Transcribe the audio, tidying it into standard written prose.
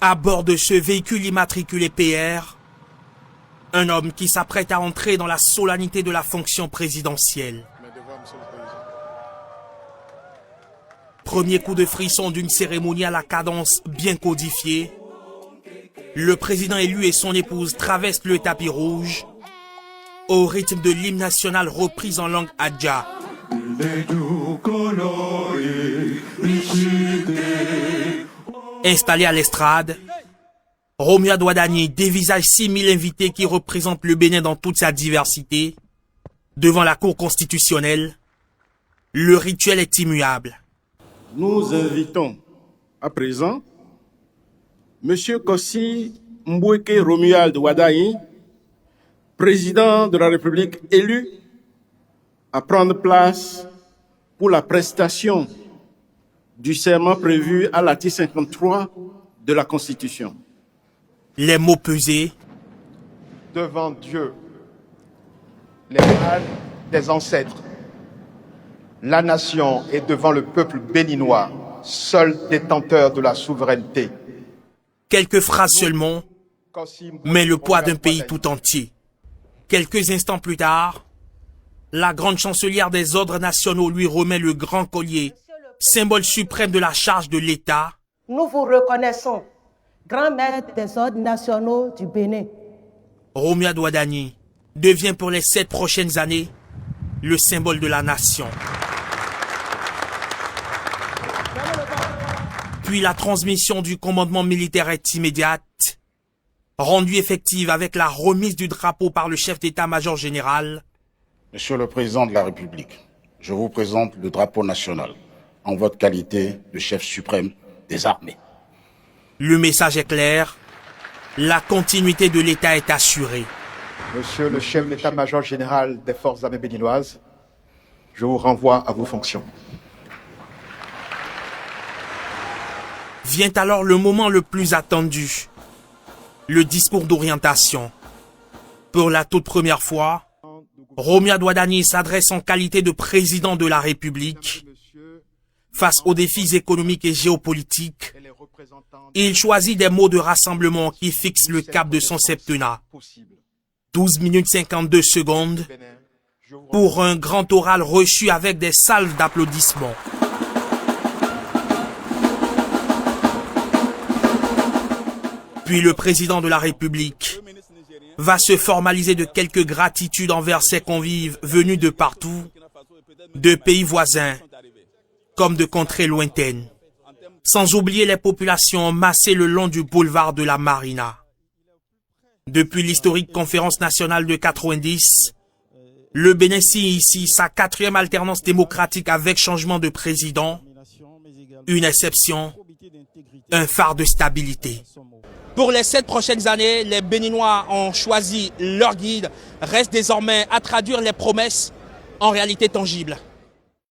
À bord de ce véhicule immatriculé PR, un homme qui s'apprête à entrer dans la solennité de la fonction présidentielle. Premier coup de frisson d'une cérémonie à la cadence bien codifiée. Le président élu et son épouse traversent le tapis rouge au rythme de l'hymne national repris en langue adja. Installé à l'estrade, Romia Douadani dévisage 6000 invités qui représentent le Bénin dans toute sa diversité. Devant la Cour constitutionnelle, le rituel est immuable. Nous invitons à présent M. Kossi Mboueke Romuald Douadani, président de la République élu, à prendre place pour la prestation du serment prévu à l'article 53 de la Constitution. Les mots pesés. Devant Dieu, les mâles des ancêtres, la nation est devant le peuple béninois, seul détenteur de la souveraineté. Quelques phrases seulement, mais le poids d'un pays tout entier. Quelques instants plus tard, la grande chancelière des ordres nationaux lui remet le grand collier, symbole suprême de la charge de l'État. Nous vous reconnaissons, grand maître des ordres nationaux du Bénin. Romia Douadani devient pour les 7 prochaines années le symbole de la nation. Puis la transmission du commandement militaire est immédiate, rendue effective avec la remise du drapeau par le chef d'état-major général. Monsieur le Président de la République, je vous présente le drapeau national en votre qualité de chef suprême des armées. Le message est clair, la continuité de l'État est assurée. Monsieur le chef d'état-major général des forces armées béninoises, je vous renvoie à vos fonctions. Vient alors le moment le plus attendu, le discours d'orientation. Pour la toute première fois, Romia Douadani s'adresse en qualité de président de la République. Face aux défis économiques et géopolitiques, il choisit des mots de rassemblement qui fixent le cap de son septennat. 12 minutes 52 secondes pour un grand oral reçu avec des salves d'applaudissements. Puis le président de la République va se formaliser de quelques gratitudes envers ses convives venus de partout, de pays voisins, comme de contrées lointaines. Sans oublier les populations massées le long du boulevard de la Marina. Depuis l'historique conférence nationale de 90, le Bénin signe ici sa 4e alternance démocratique avec changement de président, une exception, un phare de stabilité. Pour les 7 prochaines années, les Béninois ont choisi leur guide. Reste désormais à traduire les promesses en réalité tangibles.